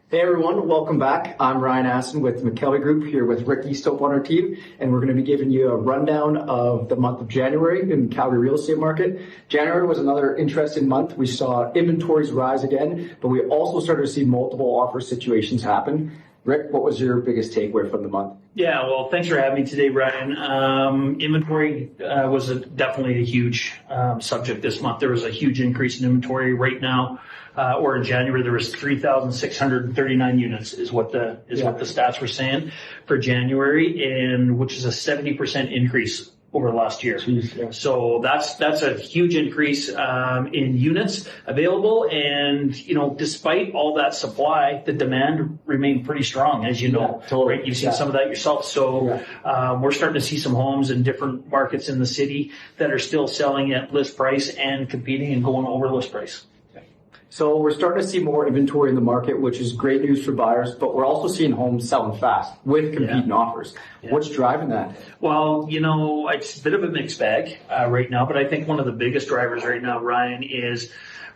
Hey everyone, welcome back. I'm Ryan Aston with McKelvie Group here with Rick Easthope on our team, and we're going to be giving you a rundown of the month of January in the Calgary real estate market. January was another interesting month. We saw inventories rise again, but we also started to see multiple offer situations happen. Rick, what was your biggest takeaway from the month? Yeah, well, thanks for having me today, Ryan. Inventory was definitely a huge subject this month. There was a huge increase in inventory right now. Or in January, there was 3,639 units is what the stats were saying for January, and which is a 70% increase over last year. Jeez, yeah. So that's a huge increase in units available, and despite all that supply, the demand remained pretty strong, as you know. Yeah, totally. Right? You've seen some of that yourself. So we're starting to see some homes in different markets in the city that are still selling at list price and competing and going over list price. So we're starting to see more inventory in the market, which is great news for buyers, but we're also seeing homes selling fast with competing offers. Yeah. What's driving that? Well, it's a bit of a mixed bag right now, but I think one of the biggest drivers right now, Ryan, is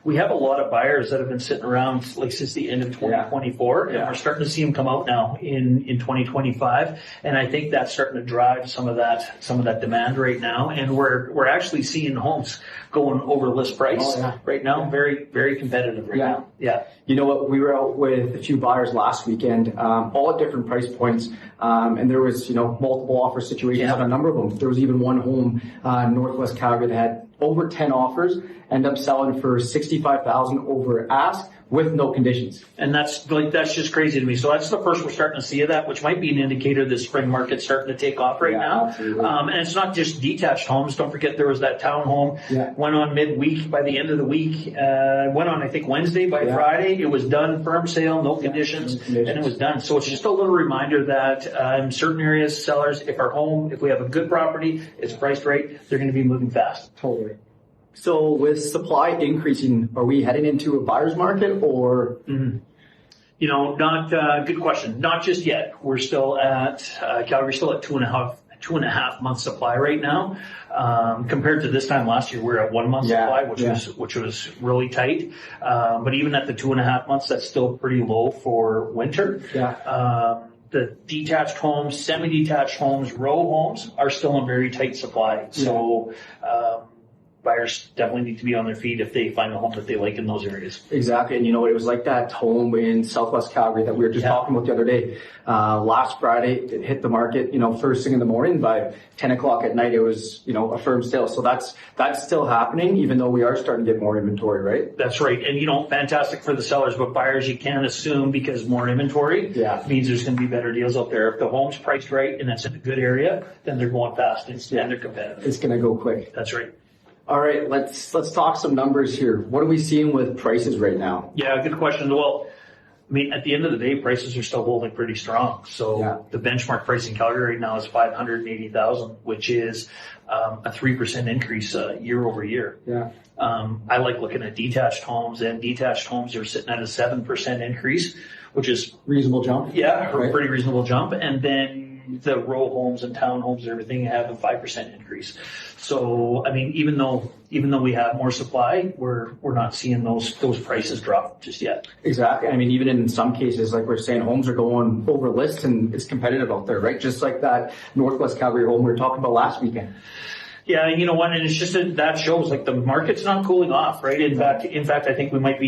we have a lot of buyers that have been sitting around since the end of 2024, and we're starting to see them come out now in 2025, and I think that's starting to drive some of that demand right now, and we're actually seeing homes going over list price right now, very, very competitive right now. Yeah. You know what? We were out with a few buyers last weekend, all at different price points, and there was multiple offer situations on a number of them. There was even one home in Northwest Calgary that had over 10 offers, end up selling for $65,000 over ask with no conditions. And that's just crazy to me. So that's the first we're starting to see of that, which might be an indicator the spring market's starting to take off right now. Absolutely. And it's not just detached homes. Don't forget there was that townhome went on midweek. By the end of the week, went on I think Wednesday. By Friday, it was done, firm sale, no conditions, and it was done. So it's just a little reminder that in certain areas, sellers, if we have a good property, it's priced right, they're going to be moving fast. Totally. So with supply increasing, are we heading into a buyer's market or? Good question. Not just yet. We're still at, Calgary's still at two and a half months supply right now. Compared to this time last year, we're at 1 month supply, which was really tight. But even at the 2.5 months, that's still pretty low for winter. The detached homes, semi-detached homes, row homes are still in very tight supply. So, buyers definitely need to be on their feet if they find a home that they like in those areas. Exactly. And it was like that home in Southwest Calgary that we were just talking about the other day. Last Friday, it hit the market, first thing in the morning. By 10 o'clock at night, it was, a firm sale. So that's still happening, even though we are starting to get more inventory, right? That's right. And, fantastic for the sellers, but buyers, you can't assume because more inventory means there's going to be better deals out there. If the home's priced right and it's in a good area, then they're going fast and they're competitive. It's going to go quick. That's right. All right, let's talk some numbers here. What are we seeing with prices right now? Yeah, good question. Well, at the end of the day, prices are still holding pretty strong. So the benchmark price in Calgary right now is $580,000, which is a 3% increase year over year. Yeah. I like looking at detached homes, and detached homes are sitting at a 7% increase, which is reasonable jump. Yeah, a pretty reasonable jump. And then the row homes and townhomes and everything have a 5% increase. So, even though we have more supply, we're not seeing those prices drop just yet. Exactly. Even in some cases, like we're saying, homes are going over list and it's competitive out there, right? Just like that Northwest Calgary home we were talking about last weekend. Yeah, and you know what? And it's just that shows like the market's not cooling off, right? In fact, I think it might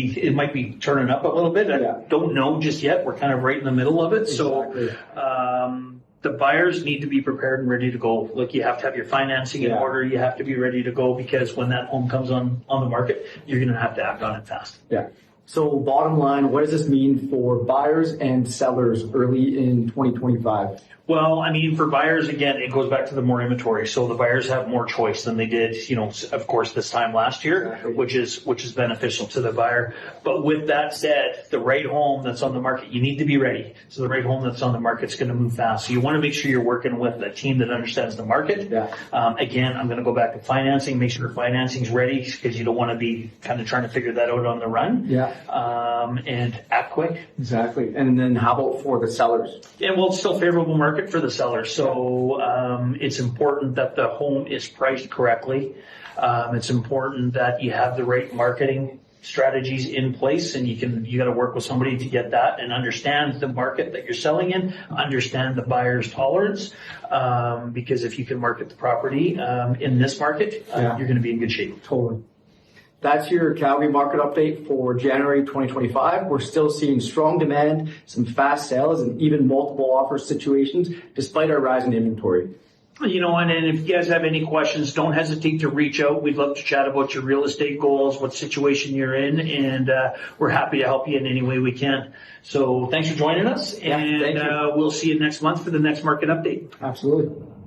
be turning up a little bit. I don't know just yet. We're kind of right in the middle of it. Exactly. So, the buyers need to be prepared and ready to go. Like you have to have your financing in order. You have to be ready to go because when that home comes on the market, you're going to have to act on it fast. Yeah. So bottom line, what does this mean for buyers and sellers early in 2025? Well, for buyers, again, it goes back to the more inventory. So the buyers have more choice than they did, of course, this time last year, which is beneficial to the buyer. But with that said, the right home that's on the market, you need to be ready. So the right home that's on the market is going to move fast. So you want to make sure you're working with a team that understands the market. Again, I'm going to go back to financing, make sure financing's ready because you don't want to be kind of trying to figure that out on the run. And act quick. Exactly. And then how about for the sellers? Yeah, well, it's still favorable market for the seller. So it's important that the home is priced correctly. It's important that you have the right marketing strategies in place, and you got to work with somebody to get that and understand the market that you're selling in, understand the buyer's tolerance, because if you can market the property in this market, you're going to be in good shape. Totally. That's your Calgary market update for January 2025. We're still seeing strong demand, some fast sales, and even multiple offer situations despite our rise in inventory. You know, and if you guys have any questions, don't hesitate to reach out. We'd love to chat about your real estate goals, what situation you're in, and we're happy to help you in any way we can. So thanks for joining us, and we'll see you next month for the next market update. Absolutely.